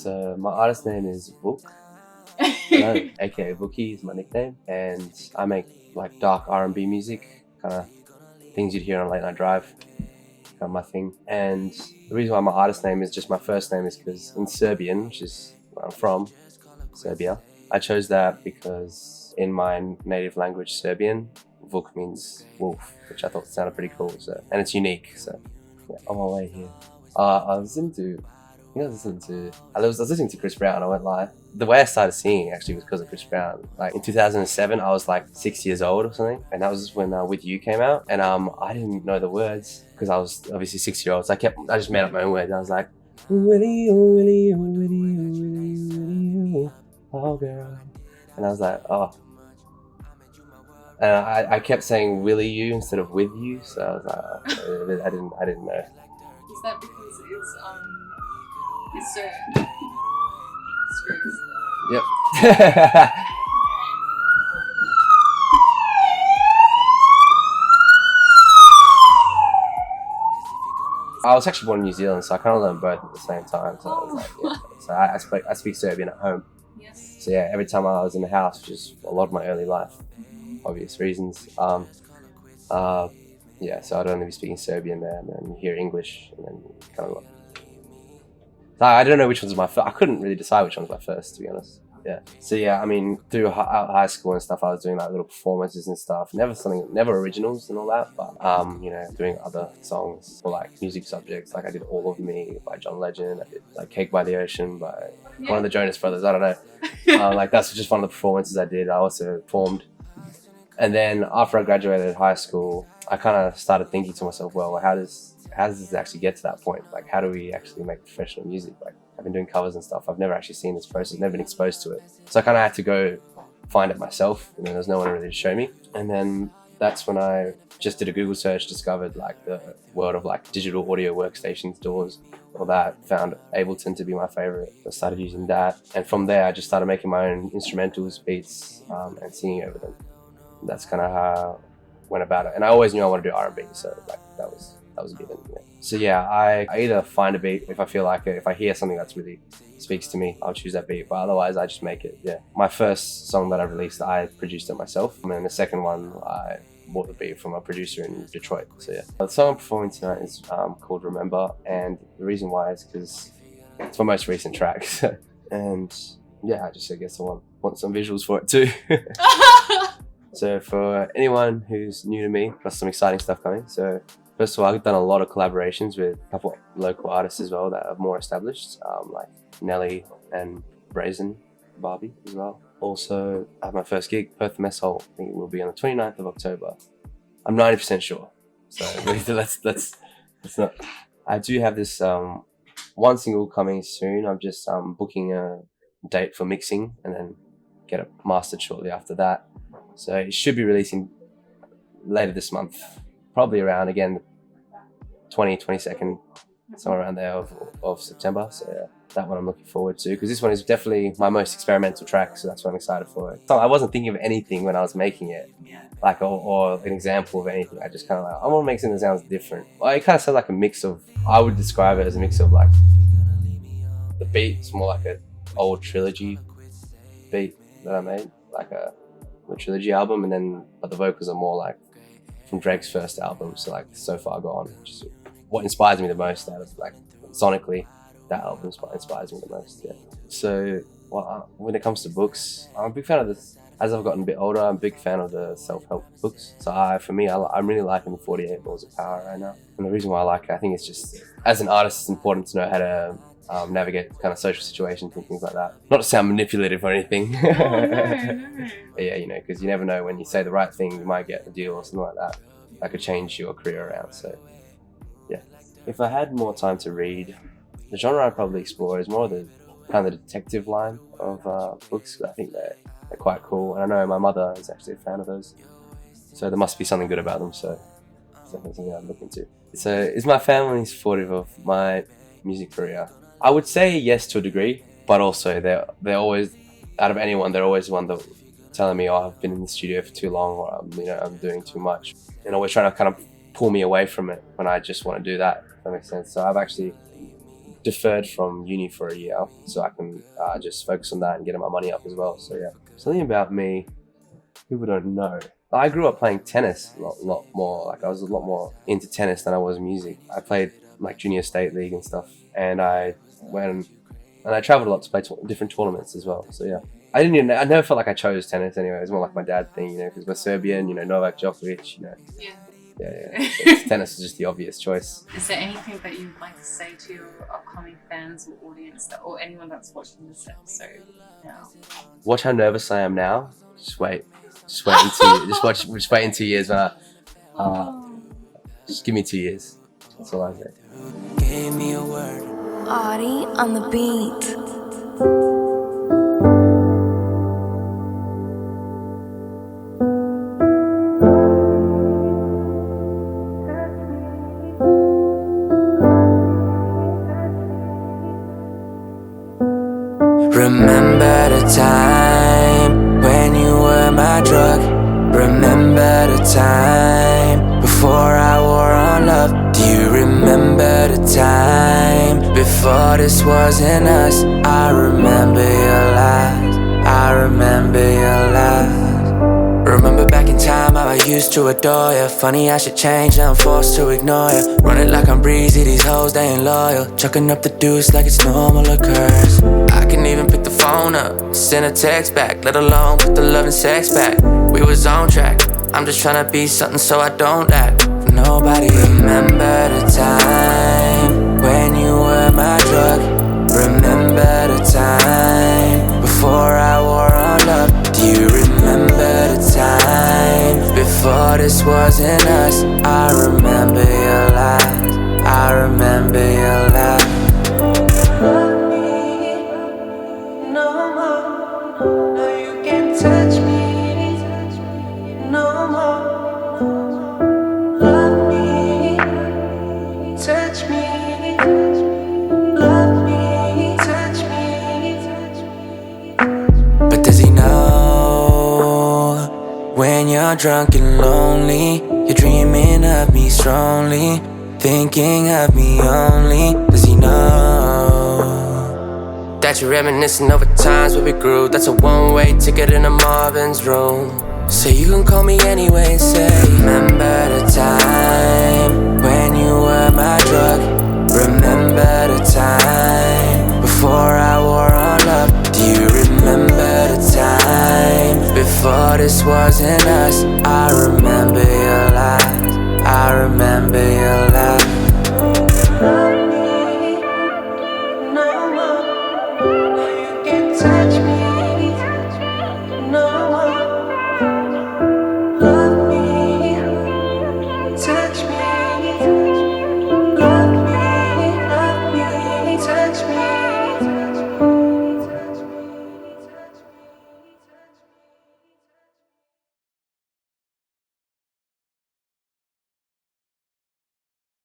So my artist name is Vuk, aka Vuki is my nickname, and I make like dark R&B music, kind of things you'd hear on Late Night Drive, kind of my thing. And the reason why my artist name is just my first name is because in Serbian, which is where I'm from, Serbia, I chose that because in my native language, Serbian, Vuk means wolf, which I thought sounded pretty cool. So, and it's unique. So, yeah, on my way here, I was listening to Chris Brown. I won't lie. The way I started singing actually was because of Chris Brown. Like in 2007, I was like 6 years old or something, and that was when "With You" came out. And I didn't know the words because I was obviously 6-year-old. So I just made up my own words. I was like, Willie, oh Willie, oh Willie, oh Willie, Willie, oh girl, and I was like, oh. And I kept saying "Willie you" instead of "with you," so I was like, oh, I didn't know. Is that because it's screws? Yep. I was actually born in New Zealand, so I kind of learned both at the same time. So I was like, yeah. So I speak Serbian at home. Yes. So yeah, every time I was in the house, which is a lot of my early life, obvious reasons. Yeah, so I'd only be speaking Serbian there, and then you hear English, and then kind of like. So I don't know which one's my first. I couldn't really decide which one was my first, to be honest. Yeah. So yeah, I mean, through high school and stuff, I was doing like little performances and stuff. Never originals and all that, but doing other songs for like music subjects. Like I did "All of Me" by John Legend. I did like "Cake by the Ocean" by one of the Jonas Brothers. I don't know. Like that's just one of the performances I did. I also performed. And then after I graduated high school, I kind of started thinking to myself, well, how does this actually get to that point? Like, how do we actually make professional music? Like, I've been doing covers and stuff. I've never actually seen this process, never been exposed to it. So I kind of had to go find it myself. And then there's no one really to show me. And then that's when I just did a Google search, discovered like the world of like digital audio workstations, DAWs, all that. Found Ableton to be my favorite. I started using that. And from there, I just started making my own instrumentals, beats, and singing over them. That's kind of how I went about it. And I always knew I wanted to do R&B, so like that was a given. Yeah. So yeah, I either find a beat if I feel like it. If I hear something that's really speaks to me, I'll choose that beat. But otherwise, I just make it. Yeah. My first song that I released, I produced it myself. And then the second one, I bought the beat from a producer in Detroit. So yeah. The song I'm performing tonight is called "Remember," and the reason why is because it's my most recent track. And yeah, I guess I want some visuals for it too. So for anyone who's new to me, got some exciting stuff coming. So first of all, I've done a lot of collaborations with a couple of local artists as well that are more established, like Nelly and Brazen Barbie as well. Also, I have my first gig, Perth Mess Hall. I think it will be on the 29th of October. I'm 90% sure. So let's not. I do have this one single coming soon. I'm just booking a date for mixing and then get it mastered shortly after that. So it should be releasing later this month, probably around again 22nd, somewhere around there of September. So yeah, that one I'm looking forward to because this one is definitely my most experimental track. So that's what I'm excited for. So I wasn't thinking of anything when I was making it, like or an example of anything. I just kind of like I want to make something that sounds different. Well, it kind of sounds like a mix of. I would describe it as a mix of like the beat's more like an old trilogy beat that I made, like the trilogy album, and then but the vocals are more like from Drake's first album, so like So Far Gone, which is what inspires me the most out of like sonically that album inspires me the most. Yeah. So when it comes to books, I'm a big fan of this. As I've gotten a bit older, I'm a big fan of the self-help books. So I'm really liking the 48 Laws of Power right now. And the reason why I like it, I think it's just as an artist, it's important to know how to navigate kind of social situations and things like that. Not to sound manipulative or anything. Oh, no. Yeah, because you never know when you say the right thing, you might get a deal or something like that. That could change your career around. So, yeah. If I had more time to read, the genre I'd probably explore is more the kind of the detective line of books. I think they're quite cool. And I know my mother is actually a fan of those. So there must be something good about them. So it's definitely something I'd look into. So is my family supportive of my music career? I would say yes to a degree, but also they're always, out of anyone, they're always one that telling me, oh, I've been in the studio for too long, or I'm doing too much, and always trying to kind of pull me away from it when I just want to do that. If that makes sense. So I've actually deferred from uni for a year so I can just focus on that and getting my money up as well. So yeah, something about me people don't know. I grew up playing tennis a lot more. Like I was a lot more into tennis than I was music. I played like junior state league and stuff, and I went and I traveled a lot to play different tournaments as well. So yeah, I never felt like I chose tennis anyway. It was more like my dad thing, you know, because we're Serbian, you know, Novak Djokovic, you know. Yeah. So tennis is just the obvious choice. Is there anything that you'd like to say to your upcoming fans or audience or anyone that's watching this episode now? Watch how nervous I am now. Just wait in 2 years when just give me 2 years. That's all I say. Gave me a word. Audie on the beat. Remember the time when you were my drug. Remember the time before I wore on love. Do you remember the time before this wasn't us? I remember your lies. I remember your lies. Remember back in time how I used to adore you. Funny I should change, now I'm forced to ignore you. Run it like I'm breezy, these hoes they ain't loyal. Chucking up the deuce like it's normal occurs. I can even pick the phone up, send a text back, let alone put the love and sex back. We was on track, I'm just tryna be something so I don't lack for nobody. Remember the time when you were my drug. Remember the time before I wore on love. Do you remember the time before this wasn't us? I remember your lies. I remember your lies. Love me no more. No, you can't touch me no more. Love me, touch me. Love me, touch me. But does he know when you're drunk and lonely, you're dreaming of me strongly, thinking of me only? Does he know that you're reminiscing over times where we grew? That's a one-way ticket in a Marvin's room. So you can call me anyway and say, remember the time when you were my drug. Remember the time before I wore on love. Do you remember the time before this wasn't us? I remember your lies. I remember your lies.